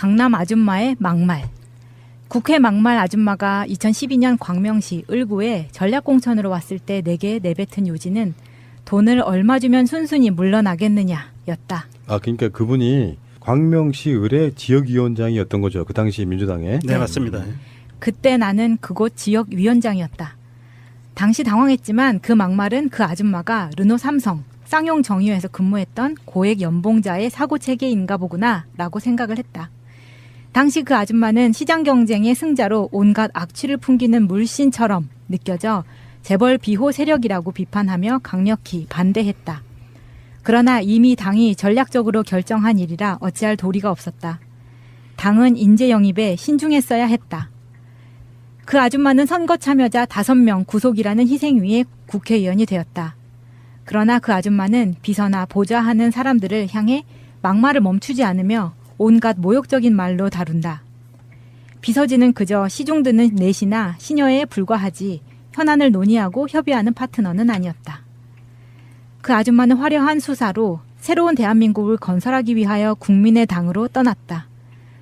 강남 아줌마의 막말. 국회 막말 아줌마가 2012년 광명시 을구에 전략공천으로 왔을 때 내게 내뱉은 요지는 돈을 얼마 주면 순순히 물러나겠느냐였다. 아, 그러니까 그분이 광명시 을의 지역위원장이었던 거죠. 그 당시 민주당에. 네, 맞습니다. 그때 나는 그곳 지역위원장이었다. 당시 당황했지만 그 막말은 그 아줌마가 르노 삼성 쌍용 정유회에서 근무했던 고액 연봉자의 사고체계인가 보구나 라고 생각을 했다. 당시 그 아줌마는 시장 경쟁의 승자로 온갖 악취를 풍기는 물신처럼 느껴져 재벌 비호 세력이라고 비판하며 강력히 반대했다. 그러나 이미 당이 전략적으로 결정한 일이라 어찌할 도리가 없었다. 당은 인재 영입에 신중했어야 했다. 그 아줌마는 선거 참여자 5명 구속이라는 희생 위에 국회의원이 되었다. 그러나 그 아줌마는 비서나 보좌하는 사람들을 향해 막말을 멈추지 않으며 온갖 모욕적인 말로 다룬다. 비서진은 그저 시중 드는 내시나 시녀에 불과하지 현안을 논의하고 협의하는 파트너는 아니었다. 그 아줌마는 화려한 수사로 새로운 대한민국을 건설하기 위하여 국민의 당으로 떠났다.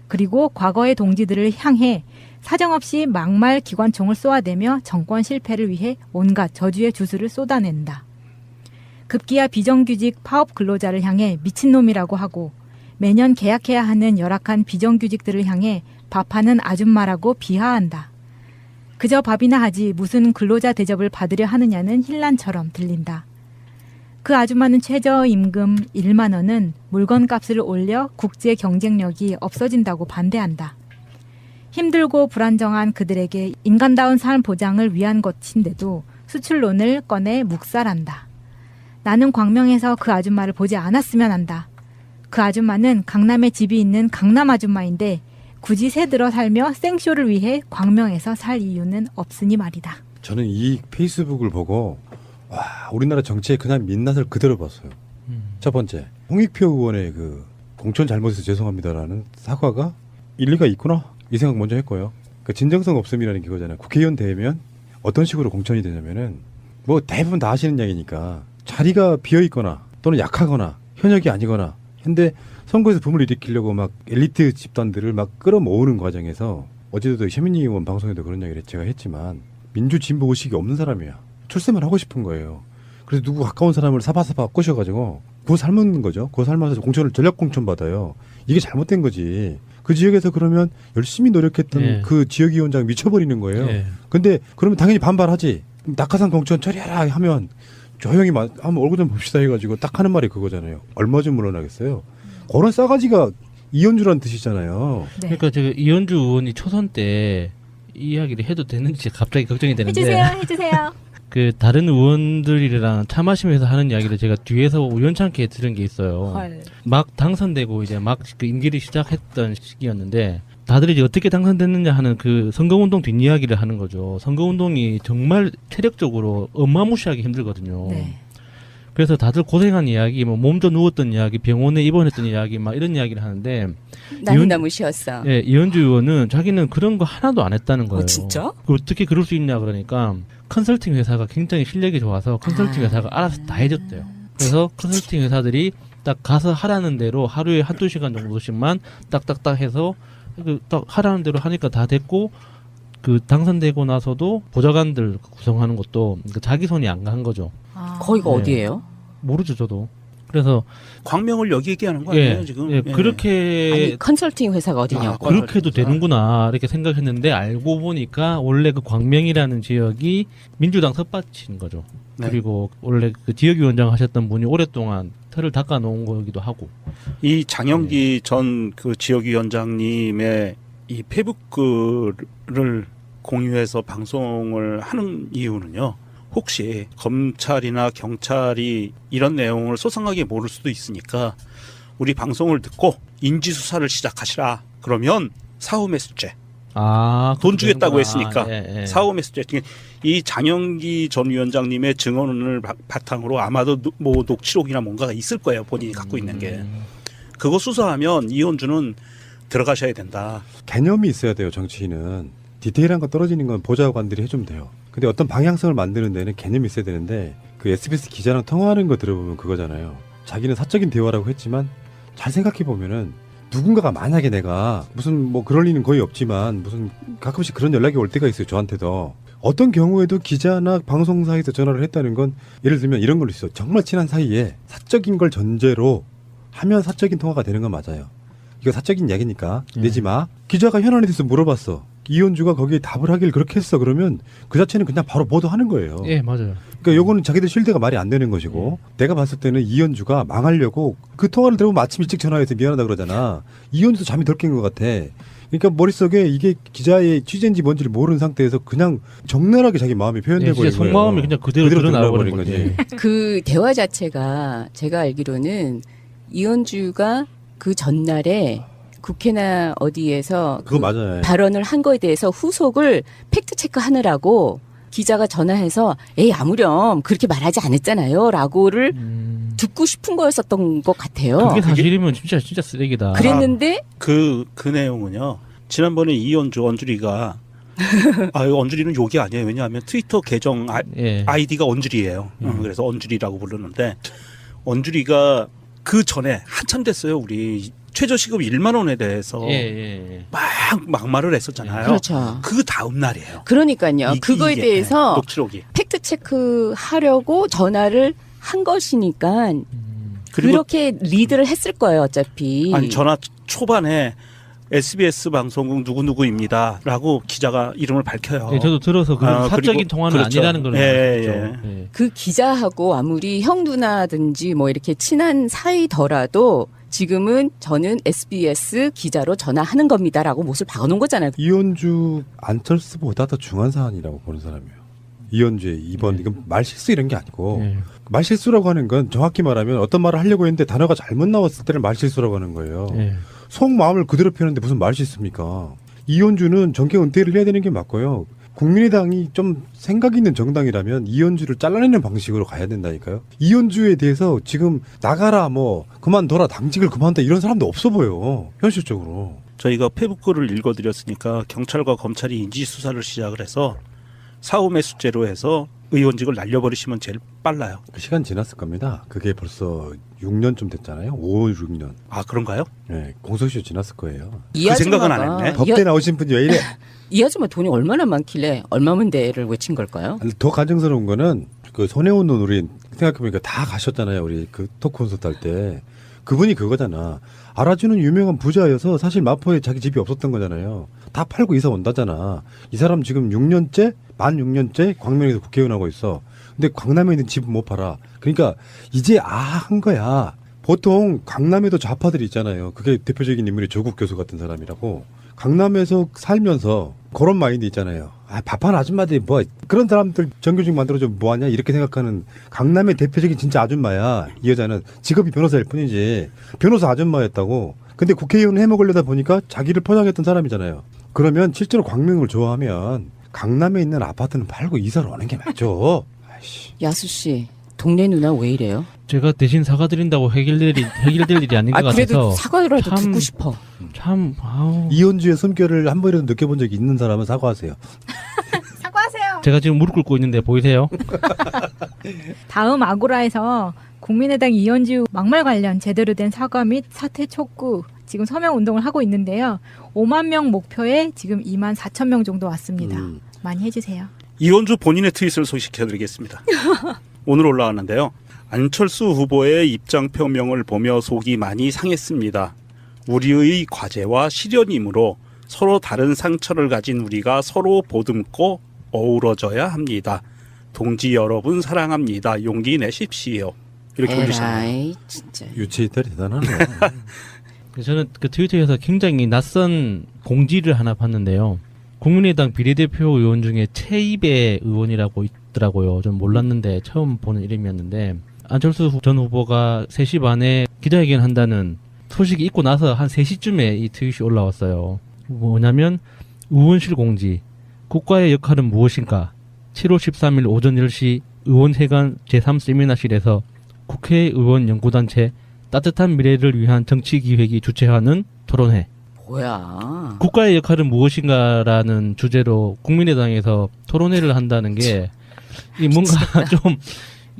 그리고 과거의 동지들을 향해 사정없이 막말 기관총을 쏘아대며 정권 실패를 위해 온갖 저주의 주술을 쏟아낸다. 급기야 비정규직 파업 근로자를 향해 미친놈이라고 하고 매년 계약해야 하는 열악한 비정규직들을 향해 밥하는 아줌마라고 비하한다. 그저 밥이나 하지 무슨 근로자 대접을 받으려 하느냐는 힐난처럼 들린다. 그 아줌마는 최저임금 1만 원은 물건값을 올려 국제 경쟁력이 없어진다고 반대한다. 힘들고 불안정한 그들에게 인간다운 삶 보장을 위한 것인데도 수출론을 꺼내 묵살한다. 나는 광명에서 그 아줌마를 보지 않았으면 한다. 그 아줌마는 강남에 집이 있는 강남 아줌마인데 굳이 새들어 살며 생쇼를 위해 광명에서 살 이유는 없으니 말이다. 저는 이 페이스북을 보고 와, 우리나라 정치의 그냥 민낯을 그대로 봤어요. 첫 번째, 홍익표 의원의 그 공천 잘못해서 죄송합니다라는 사과가 일리가 있구나 이 생각 먼저 했고요. 그 진정성 없음이라는 게 그거잖아요. 국회의원 되면 어떤 식으로 공천이 되냐면은 뭐 대부분 다 하시는 이야기니까 자리가 비어 있거나 또는 약하거나 현역이 아니거나 근데 선거에서 붐을 일으키려고 막 엘리트 집단들을 막 끌어모으는 과정에서 어제도 최민희 의원 방송에도 그런 이야기를 제가 했지만 민주 진보 의식이 없는 사람이야. 출세만 하고 싶은 거예요. 그래서 누구 가까운 사람을 사바사바 꼬셔가지고 그거 삶는 거죠. 그거 삶아서 공천을 전략 공천 받아요. 이게 잘못된 거지. 그 지역에서 그러면 열심히 노력했던 그 지역위원장 미쳐버리는 거예요. 근데 그러면 당연히 반발하지. 낙하산 공천 처리하라 하면 조용히 한번 얼굴 좀 봅시다 해가지고 딱 하는 말이 그거잖아요. 얼마 좀 물러나겠어요. 그런 싸가지가 이현주라는 뜻이잖아요. 네. 그러니까 제가 이현주 의원이 초선 때 이야기를 해도 되는지 갑자기 걱정이 되는데 해주세요. 그 다른 의원들이랑 차 마시면서 하는 이야기를 제가 뒤에서 우연찮게 들은 게 있어요. 헐. 막 당선되고 이제 막 그 임기를 시작했던 시기였는데 다들 이제 어떻게 당선됐느냐 하는 그 선거운동 뒷이야기를 하는 거죠. 선거운동이 정말 체력적으로 어마무시하게 힘들거든요. 네. 그래서 다들 고생한 이야기, 뭐 몸져 누웠던 이야기, 병원에 입원했던 이야기, 막 이런 이야기를 하는데 나는 너무 쉬웠어. 예, 이현주 의원은 자기는 그런 거 하나도 안 했다는 거예요. 진짜? 어떻게 그럴 수 있냐 그러니까 컨설팅 회사가 굉장히 실력이 좋아서 컨설팅 회사가 알아서 다 해줬대요. 그래서 컨설팅 회사들이 딱 가서 하라는 대로 하루에 한두 시간 정도씩만 딱딱딱 해서 딱 하라는 대로 하니까 다 됐고 그 당선되고 나서도 보좌관들 구성하는 것도 자기 손이 안 간 거죠. 거기가 네. 어디예요? 모르죠 저도. 그래서 광명을 여기 얘기하는 거 아니에요 지금? 예, 그렇게 아니 컨설팅 회사가 어디냐고. 그렇게도 되는구나 이렇게 생각했는데 알고 보니까 원래 그 광명이라는 지역이 민주당 텃밭인 거죠. 네. 그리고 원래 그 지역위원장 하셨던 분이 오랫동안 틀을 닦아 놓은 거기도 하고. 이 장영기 전 그 지역위원장님의 이 페이북 글을 공유해서 방송을 하는 이유는요. 혹시 검찰이나 경찰이 이런 내용을 소상하게 모를 수도 있으니까 우리 방송을 듣고 인지수사를 시작하시라. 그러면 사후매수죄. 돈 주겠다고 했으니까 사후매수죄. 이 장영기 전 위원장님의 증언을 바탕으로 아마도 뭐 녹취록이나 뭔가가 있을 거예요. 본인이 갖고 있는 게. 그거 수사하면 이현주는 들어가셔야 된다. 개념이 있어야 돼요. 정치인은. 디테일한 거 떨어지는 건 보좌관들이 해주면 돼요. 근데 어떤 방향성을 만드는 데는 개념이 있어야 되는데 그 SBS 기자랑 통화하는 거 들어보면 그거잖아요. 자기는 사적인 대화라고 했지만 잘 생각해 보면은 누군가가 만약에 내가 무슨 뭐 그럴 리는 거의 없지만 무슨 가끔씩 그런 연락이 올 때가 있어요. 저한테도. 어떤 경우에도 기자나 방송사에서 전화를 했다는 건 예를 들면 이런 걸로 있어. 정말 친한 사이에 사적인 걸 전제로 하면 사적인 통화가 되는 건 맞아요. 이거 사적인 이야기니까 내지 마. 기자가 현안에 대해서 물어봤어. 이현주가 거기에 답을 하길 그렇게 했어. 그러면 그 자체는 그냥 바로 보도하는 거예요. 예, 맞아요. 그러니까 요거는 자기들 실대가 말이 안 되는 것이고 내가 봤을 때는 이현주가 망하려고 그 통화를 들어보면 아침 일찍 전화해서 미안하다 그러잖아. 이현주도 잠이 덜 깬 것 같아. 그러니까 머릿속에 이게 기자의 취재인지 뭔지를 모르는 상태에서 그냥 적나라하게 자기 마음이 표현돼 예, 버린 진짜 거예요. 속마음이 그냥 그대로 드러나버린 거지. 거지. 그 대화 자체가 제가 알기로는 이현주가 그 전날에 국회나 어디에서 그거 맞아요. 발언을 한 거에 대해서 후속을 팩트 체크하느라고 기자가 전화해서 에이 아무렴 그렇게 말하지 않았잖아요 라고를 듣고 싶은 거였었던 것 같아요. 그게 사실이면 진짜 쓰레기다. 그랬는데 그 내용은요. 지난번에 이현주 언주리가 언주리는 욕이 아니에요. 왜냐하면 트위터 계정 예. 아이디가 언주리예요. 그래서 언주리라고 부르는데 언주리가 그 전에 한참 됐어요. 우리 최저시급 1만 원에 대해서 예. 막 막말을 했었잖아요. 그렇죠. 그 다음 날이에요. 그러니까요. 그거에 이게, 대해서 녹취록이. 팩트 체크 하려고 전화를 한 것이니까 그리고 그렇게 리드를 했을 거예요. 어차피. 아니 전화 초반에 SBS 방송국 누구누구입니다라고 기자가 이름을 밝혀요. 예, 저도 들어서 그런 사적인 그리고 통화는 그렇죠. 아니라는 걸 예, 알았죠. 예. 그 기자하고 아무리 형 누나든지 뭐 이렇게 친한 사이더라도 지금은 저는 SBS 기자로 전화하는 겁니다라고 못을 박아놓은 거잖아요. 이현주 안철수보다 더 중요한 사안이라고 보는 사람이에요. 이현주의 이번 이건 말실수 이런 게 아니고 예. 말실수라고 하는 건 정확히 말하면 어떤 말을 하려고 했는데 단어가 잘못 나왔을 때를 말실수라고 하는 거예요. 예. 속마음을 그대로 표현하는데 무슨 말실수입니까? 이현주는 정계 은퇴를 해야 되는 게 맞고요. 국민의당이 좀 생각 있는 정당이라면 이현주를 잘라내는 방식으로 가야 된다니까요. 이현주에 대해서 지금 나가라 뭐 그만둬라 당직을 그만둬 이런 사람도 없어 보여. 현실적으로. 저희가 페북글을 읽어드렸으니까 경찰과 검찰이 인지수사를 시작을 해서 사후매수죄로 해서 의원직을 날려버리시면 제일 빨라요. 그 시간 지났을 겁니다. 그게 벌써 6년쯤 됐잖아요. 5, 6년. 아 그런가요? 네, 공소시효 지났을 거예요. 이 그 생각은 아줌마가 안 했네. 법대 나오신 분이 왜 이래? 이 아줌마 돈이 얼마나 많길래 얼마면 돼를 외친 걸까요? 아니, 더 가정스러운 거는 그 손혜원 nun 우리 생각해보니까 다 가셨잖아요. 우리 그 토크 콘서트 할 때. 그분이 그거잖아. 알아주는 유명한 부자여서 사실 마포에 자기 집이 없었던 거잖아요. 다 팔고 이사 온다잖아. 이 사람 지금 6년째, 만 6년째 광명에서 국회의원 하고 있어. 근데 강남에 있는 집은 못 팔아. 그러니까 이제 한 거야. 보통 강남에도 좌파들이 있잖아요. 그게 대표적인 인물이 조국 교수 같은 사람이라고. 강남에서 살면서 그런 마인드 있잖아요. 밥하는 아줌마들이 뭐 그런 사람들 정규직 만들어줘 뭐하냐 이렇게 생각하는 강남의 대표적인 진짜 아줌마야. 이 여자는 직업이 변호사일 뿐이지 변호사 아줌마였다고. 근데 국회의원 해먹으려다 보니까 자기를 포장했던 사람이잖아요. 그러면 실제로 광명을 좋아하면 강남에 있는 아파트는 팔고 이사를 오는 게 맞죠. 아이씨. 야수 씨, 동네 누나 왜 이래요? 제가 대신 사과드린다고 해결될 일이 아닌 것 그래도 같아서 사과라도 참- 듣고 싶어. 참 이현주의 숨결을 한 번이라도 느껴본 적이 있는 사람은 사과하세요. 사과하세요. 제가 지금 무릎 꿇고 있는데 보이세요? 다음 아고라에서 국민의당 이현주 막말 관련 제대로 된 사과 및 사퇴 촉구 지금 서명 운동을 하고 있는데요. 5만 명 목표에 지금 2만 4천 명 정도 왔습니다. 많이 해주세요. 이현주 본인의 트윗을 소개시켜드리겠습니다. 오늘 올라왔는데요. 안철수 후보의 입장 표명을 보며 속이 많이 상했습니다. 우리의 과제와 시련이므로 서로 다른 상처를 가진 우리가 서로 보듬고 어우러져야 합니다. 동지 여러분 사랑합니다. 용기 내십시오. 이렇게 올리셨네요. 에라이 진짜. 유치이탈이 대단하네. 그래서 저는 그 트위터에서 굉장히 낯선 공지를 하나 봤는데요. 국민의당 비례대표 의원 중에 최입의 의원이라고 있더라고요. 전 몰랐는데 처음 보는 이름이었는데 안철수 전 후보가 3시 반에 기자회견 한다는 소식이 있고 나서 한 3시쯤에 이 트윗이 올라왔어요. 뭐냐면 의원실 공지 국가의 역할은 무엇인가 7월 13일 오전 10시 의원회관 제3세미나실에서 국회의원 연구단체 따뜻한 미래를 위한 정치기획이 주최하는 토론회 뭐야? 국가의 역할은 무엇인가라는 주제로 국민의당에서 토론회를 한다는 게 이 뭔가 좀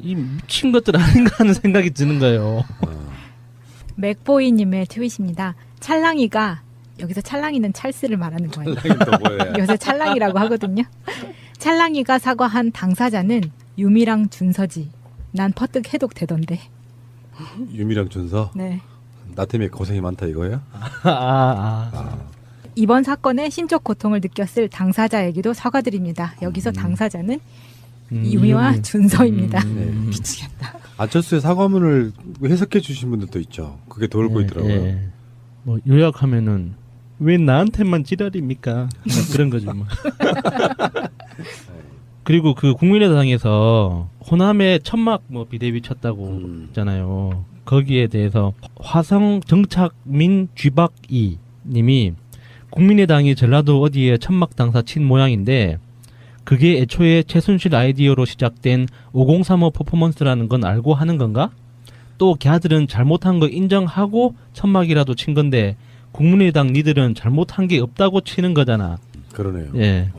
이 미친 것들 아닌가 하는 생각이 드는 거예요. 맥보이님의 트윗입니다. 찰랑이가 여기서 찰랑이는 찰스를 말하는 거예요. 찰랑이 또 뭐예요? 요새 찰랑이라고 하거든요. 찰랑이가 사과한 당사자는 유미랑 준서지. 난 퍼뜩 해독 되던데. 유미랑 준서 네. 나 때문에 고생이 많다 이거야? 이번 사건에 신적 고통을 느꼈을 당사자에게도 사과드립니다. 여기서 당사자는 유미와 준서입니다. 네. 미치겠다. 안철수의 사과문을 해석해 주신 분들도 있죠. 그게 돌고 있더라고요. 예. 뭐 요약하면은 왜 나한테만 지랄입니까? 그런 거죠. 뭐. 그리고 그 국민의당에서 호남에 천막 뭐 비대위 쳤다고 했잖아요. 거기에 대해서 화성 정착민 쥐박이 님이 국민의당이 전라도 어디에 천막 당사 친 모양인데 그게 애초에 최순실 아이디어로 시작된 5035 퍼포먼스라는 건 알고 하는 건가? 또 걔들은 잘못한 거 인정하고 천막이라도 친 건데 국민의당 니들은 잘못한 게 없다고 치는 거잖아. 그러네요. 예.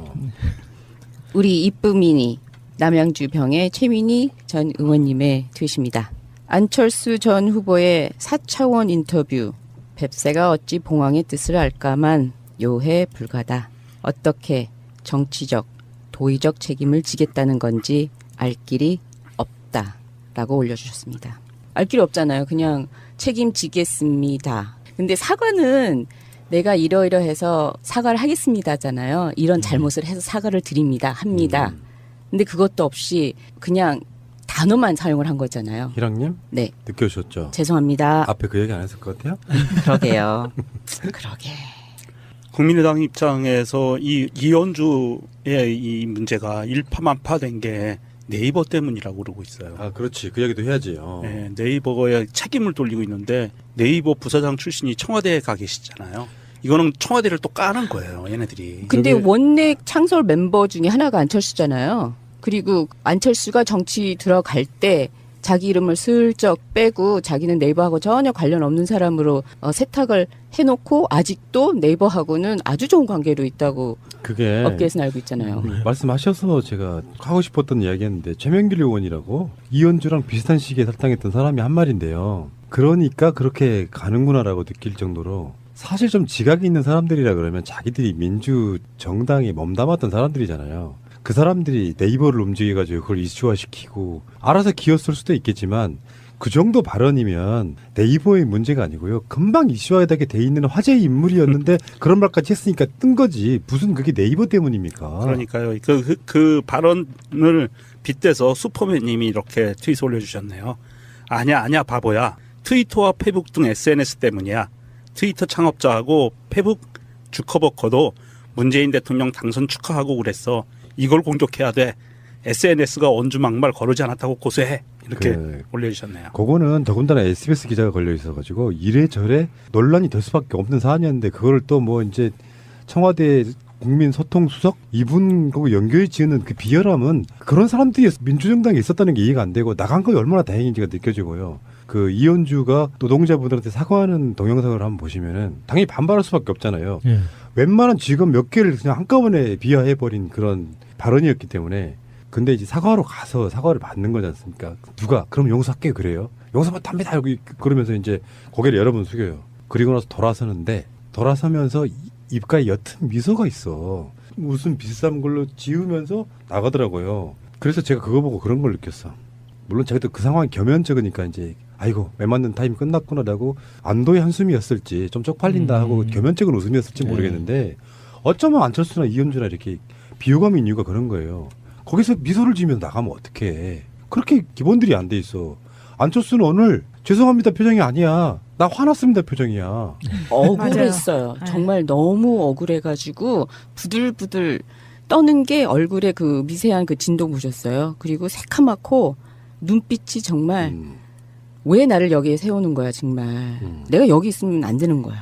우리 이쁨이니 남양주 병의 최민희 전 의원님의 tweet입니다. 안철수 전 후보의 4차원 인터뷰. 뱁새가 어찌 봉황의 뜻을 알까만 요해 불가다. 어떻게 정치적, 도의적 책임을 지겠다는 건지 알 길이 없다라고 올려주셨습니다. 알 길이 없잖아요. 그냥 책임지겠습니다. 근데 사과는 내가 이러이러해서 사과를 하겠습니다잖아요. 이런 잘못을 해서 사과를 드립니다. 합니다. 근데 그것도 없이 그냥 단어만 사용을 한 거잖아요. 희랑님? 네. 늦게 오셨죠? 죄송합니다. 앞에 그 얘기 안 했을 것 같아요? 그러게요. 그러게. 국민의당 입장에서 이 이현주의 이 문제가 일파만파된 게 네이버 때문이라고 그러고 있어요. 아, 그렇지. 그 얘기도 해야지. 네, 네이버에 책임을 돌리고 있는데 네이버 부사장 출신이 청와대에 가 계시잖아요. 이거는 청와대를 또 까는 거예요, 얘네들이. 근데 원내 창설 멤버 중에 하나가 안철수잖아요. 그리고 안철수가 정치 들어갈 때 자기 이름을 슬쩍 빼고 자기는 네이버하고 전혀 관련 없는 사람으로 세탁을 해놓고 아직도 네이버하고는 아주 좋은 관계로 있다고 그게 업계에서는 알고 있잖아요. 말씀하셔서 제가 하고 싶었던 이야기였는데 최명길 의원이라고 이현주랑 비슷한 시기에 탈당했던 사람이 한 말인데요. 그러니까 그렇게 가는구나라고 느낄 정도로 사실 좀 지각이 있는 사람들이라 그러면 자기들이 민주 정당에 몸담았던 사람들이잖아요. 그 사람들이 네이버를 움직여가지고 그걸 이슈화시키고 알아서 기었을 수도 있겠지만 그 정도 발언이면 네이버의 문제가 아니고요. 금방 이슈화되게 돼 있는 화제의 인물이었는데 그런 말까지 했으니까 뜬 거지. 무슨 그게 네이버 때문입니까? 그러니까요. 그 발언을 빗대서 슈퍼맨님이 이렇게 트윗 올려주셨네요. 아니야 바보야. 트위터와 페북 등 SNS 때문이야. 트위터 창업자하고 페북 주커버커도 문재인 대통령 당선 축하하고 그랬어. 이걸 공격해야 돼. SNS가 언주막말 거르지 않았다고 고소해. 이렇게 올려주셨네요. 그거는 더군다나 SBS 기자가 걸려 있어가지고 이래저래 논란이 될 수밖에 없는 사안이었는데 그걸 또 뭐 이제 청와대 국민소통수석 이분하고 연결 지으는 그 비열함은 그런 사람들이 민주정당에 있었다는 게 이해가 안 되고 나간 거 얼마나 다행인지가 느껴지고요. 그 이현주가 노동자분들한테 사과하는 동영상을 한번 보시면은 당연히 반발할 수밖에 없잖아요. 예. 웬만한 직업 몇 개를 그냥 한꺼번에 비하해버린 그런 발언이었기 때문에 근데 이제 사과하러 가서 사과를 받는 거지 않습니까? 누가 그럼 용서할게 그래요? 용서만 담배 달고 그러면서 이제 고개를 여러 번 숙여요. 그리고 나서 돌아서는데 돌아서면서 입가에 옅은 미소가 있어. 무슨 비싼 걸로 지우면서 나가더라고요. 그래서 제가 그거 보고 그런 걸 느꼈어. 물론 자기도 그 상황이 겸연쩍으니까 이제 아이고 매맞는 타임이 끝났구나라고 안도의 한숨이었을지 좀 쪽팔린다 하고 겸연쩍은 웃음이었을지 모르겠는데 어쩌면 안철수나 이현주나 이렇게 비호감이 있는 이유가 그런 거예요. 거기서 미소를 지으면서 나가면 어떡해. 그렇게 기본들이 안 돼 있어. 안철수는 오늘 죄송합니다 표정이 아니야. 나 화났습니다 표정이야. 억울했어요. 맞아요. 정말 너무 억울해가지고 부들부들 떠는 게 얼굴에 그 미세한 그 진동 보셨어요. 그리고 새카맣고 눈빛이 정말 왜 나를 여기에 세우는 거야 정말. 내가 여기 있으면 안 되는 거야.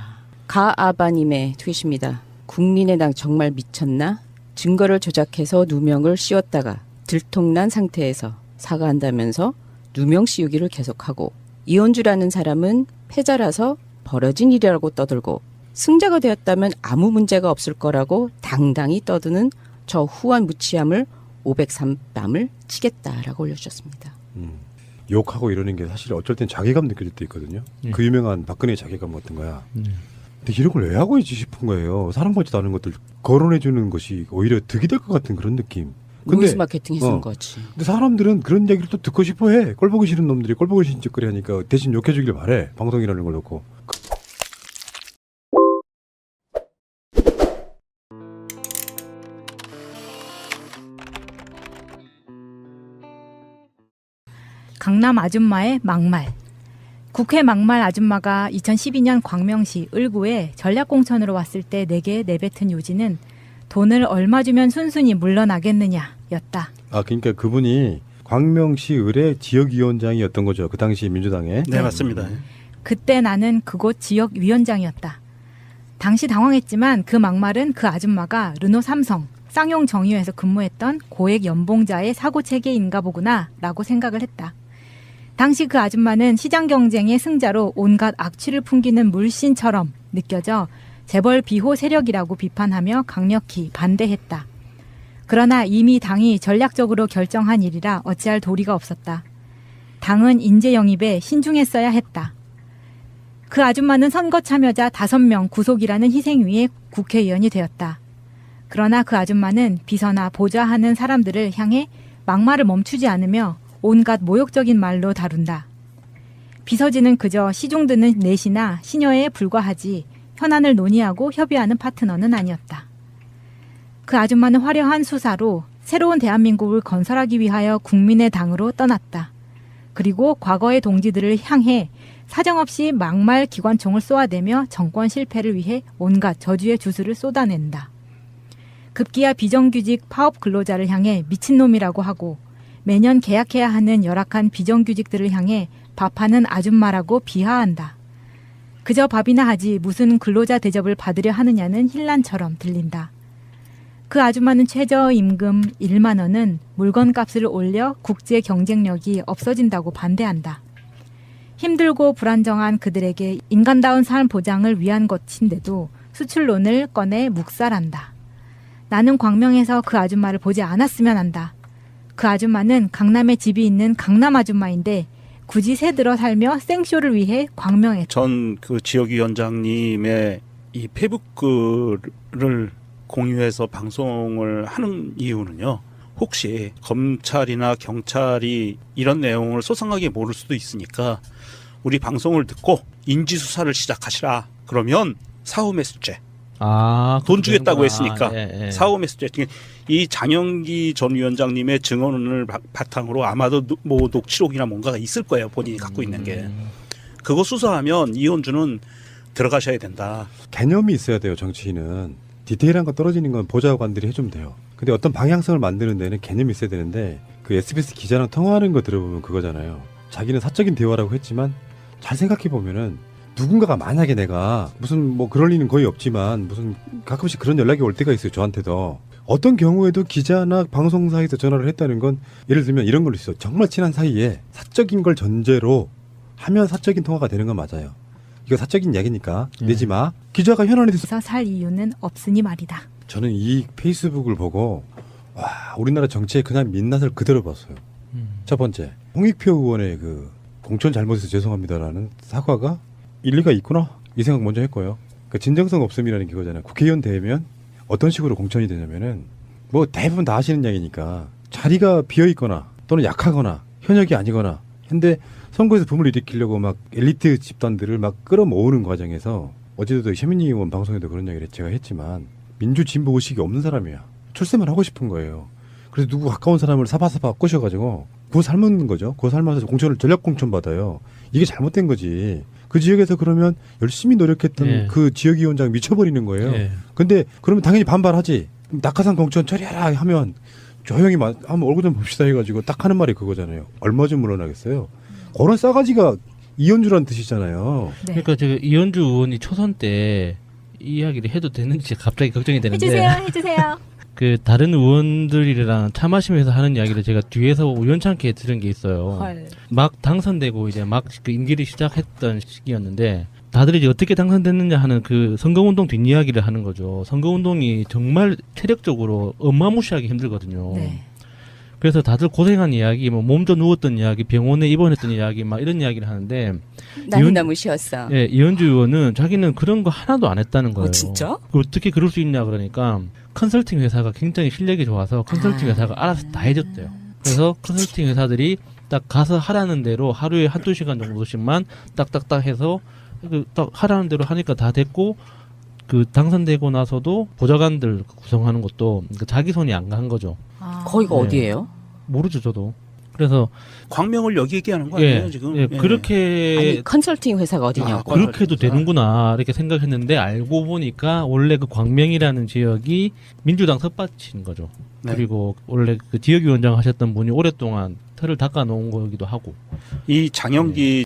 가아바님의 트윗입니다. 국민의당 정말 미쳤나? 증거를 조작해서 누명을 씌웠다가 들통난 상태에서 사과한다면서 누명 씌우기를 계속하고 이현주라는 사람은 패자라서 벌어진 일이라고 떠들고 승자가 되었다면 아무 문제가 없을 거라고 당당히 떠드는 저 후한 무치함을 503뺨을 치겠다라고 올려주셨습니다. 욕하고 이러는 게 사실 어쩔 땐 자괴감 느껴질 때 있거든요. 그 유명한 박근혜 자괴감 같은 거야. 근데 이런 걸 왜 하고 있지 싶은 거예요. 사랑받지도 않은 것들 거론해주는 것이 오히려 득이 될 것 같은 그런 느낌. 노이즈 마케팅이 쓴 거지. 근데 사람들은 그런 얘기를 또 듣고 싶어해. 꼴 보기 싫은 놈들이 꼴 보기 싫은 짓거리 하니까 대신 욕해주길 바래. 방송이라는 걸 놓고. 강남 아줌마의 막말. 국회 막말 아줌마가 2012년 광명시 을구에 전략공천으로 왔을 때 내게 내뱉은 요지는 돈을 얼마 주면 순순히 물러나겠느냐였다. 아 그러니까 그분이 광명시 을의 지역위원장이었던 거죠. 그 당시 민주당에. 네, 맞습니다. 그때 나는 그곳 지역위원장이었다. 당시 당황했지만 그 막말은 그 아줌마가 르노 삼성 쌍용 정유회에서 근무했던 고액 연봉자의 사고체계인가 보구나 라고 생각을 했다. 당시 그 아줌마는 시장 경쟁의 승자로 온갖 악취를 풍기는 물신처럼 느껴져 재벌 비호 세력이라고 비판하며 강력히 반대했다. 그러나 이미 당이 전략적으로 결정한 일이라 어찌할 도리가 없었다. 당은 인재 영입에 신중했어야 했다. 그 아줌마는 선거 참여자 5명 구속이라는 희생 위에 국회의원이 되었다. 그러나 그 아줌마는 비서나 보좌하는 사람들을 향해 막말을 멈추지 않으며 온갖 모욕적인 말로 다룬다. 비서진은 그저 시중 드는 내시나 시녀에 불과하지 현안을 논의하고 협의하는 파트너는 아니었다. 그 아줌마는 화려한 수사로 새로운 대한민국을 건설하기 위하여 국민의 당으로 떠났다. 그리고 과거의 동지들을 향해 사정없이 막말 기관총을 쏘아대며 정권 실패를 위해 온갖 저주의 주술을 쏟아낸다. 급기야 비정규직 파업 근로자를 향해 미친놈이라고 하고 매년 계약해야 하는 열악한 비정규직들을 향해 밥하는 아줌마라고 비하한다. 그저 밥이나 하지 무슨 근로자 대접을 받으려 하느냐는 힐난처럼 들린다. 그 아줌마는 최저임금 1만 원은 물건값을 올려 국제 경쟁력이 없어진다고 반대한다. 힘들고 불안정한 그들에게 인간다운 삶 보장을 위한 것인데도 수출론을 꺼내 묵살한다. 나는 광명에서 그 아줌마를 보지 않았으면 한다. 그 아줌마는 강남에 집이 있는 강남 아줌마인데 굳이 새들어 살며 생쇼를 위해 광명에 전 그 지역위원장님의 이 페북글을 공유해서 방송을 하는 이유는요. 혹시 검찰이나 경찰이 이런 내용을 소상하게 모를 수도 있으니까 우리 방송을 듣고 인지수사를 시작하시라. 그러면 사후매수죄. 돈 주겠다고 했으니까 사후매수죄. 이 장영기 전 위원장님의 증언을 바탕으로 아마도 뭐 녹취록이나 뭔가가 있을 거예요. 본인이 갖고 있는 게. 그거 수사하면 이현주는 들어가셔야 된다. 개념이 있어야 돼요. 정치인은. 디테일한 거 떨어지는 건 보좌관들이 해주면 돼요. 근데 어떤 방향성을 만드는 데는 개념이 있어야 되는데 그 SBS 기자랑 통화하는 거 들어보면 그거잖아요. 자기는 사적인 대화라고 했지만 잘 생각해 보면은 누군가가 만약에 내가 무슨 뭐 그럴 리는 거의 없지만 무슨 가끔씩 그런 연락이 올 때가 있어요. 저한테도. 어떤 경우에도 기자나 방송사에서 전화를 했다는 건 예를 들면 이런 걸로 있어. 정말 친한 사이에 사적인 걸 전제로 하면 사적인 통화가 되는 건 맞아요. 이거 사적인 이야기니까 내지 마. 기자가 현안에 대해서 살 이유는 없으니 말이다. 저는 이 페이스북을 보고 와 우리나라 정치의 그냥 민낯을 그대로 봤어요. 첫 번째 홍익표 의원의 그 공천 잘못해서 죄송합니다라는 사과가 일리가 있구나 이 생각 먼저 했고요. 그 진정성 없음이라는 게 그거잖아요. 국회의원 되면 어떤 식으로 공천이 되냐면은 뭐 대부분 다 아시는 이야기니까 자리가 비어 있거나 또는 약하거나 현역이 아니거나 근데 선거에서 붐을 일으키려고 막 엘리트 집단들을 막 끌어모으는 과정에서 어제도 최민희 의원 방송에도 그런 이야기를 제가 했지만 민주 진보 의식이 없는 사람이야. 출세만 하고 싶은 거예요. 그래서 누구 가까운 사람을 사바사바 꼬셔가지고 그거 삶는 거죠. 그거 삶아서 공천을 전략 공천 받아요. 이게 잘못된 거지. 그 지역에서 그러면 열심히 노력했던 그 지역위원장 미쳐버리는 거예요. 근데 그러면 당연히 반발하지. 낙하산 공천 처리하라 하면 조용히 한번 얼굴 좀 봅시다 해가지고 딱 하는 말이 그거잖아요. 얼마 좀 물러나겠어요. 그런 싸가지가 이현주란 뜻이잖아요. 네. 그러니까 제가 이현주 의원이 초선 때 이 이야기를 해도 되는지 갑자기 걱정이 되는데 해주세요. 그 다른 의원들이랑 차 마시면서 하는 이야기를 제가 뒤에서 우연찮게 들은 게 있어요. 헐. 막 당선되고 이제 막 그 임기를 시작했던 시기였는데 다들 이제 어떻게 당선됐느냐 하는 그 선거운동 뒷이야기를 하는 거죠. 선거운동이 정말 체력적으로 어마무시하게 힘들거든요. 네. 그래서 다들 고생한 이야기, 뭐 몸져 누웠던 이야기, 병원에 입원했던 이야기, 막 이런 이야기를 하는데 나는 너무 쉬웠어. 예, 이현주 의원은 자기는 그런 거 하나도 안 했다는 거예요. 진짜? 어떻게 그럴 수 있냐 그러니까 컨설팅 회사가 굉장히 실력이 좋아서 컨설팅 회사가 알아서 다 해줬대요. 그래서 컨설팅 회사들이 딱 가서 하라는 대로 하루에 한두 시간 정도씩만 딱딱딱 해서 딱 하라는 대로 하니까 다 됐고 그 당선되고 나서도 보좌관들 구성하는 것도 자기 손이 안 간 거죠. 거기가 네. 어디예요? 모르죠 저도. 그래서 광명을 여기 얘기하는 거 아니에요 예, 지금? 예, 그렇게 아니 컨설팅 회사가 어디냐고. 그렇게 해도 되는구나 이렇게 생각했는데 알고 보니까 원래 그 광명이라는 지역이 민주당 텃밭인 거죠. 네. 그리고 원래 그 지역위원장 하셨던 분이 오랫동안 틀을 닦아 놓은 거기도 하고. 이 장영기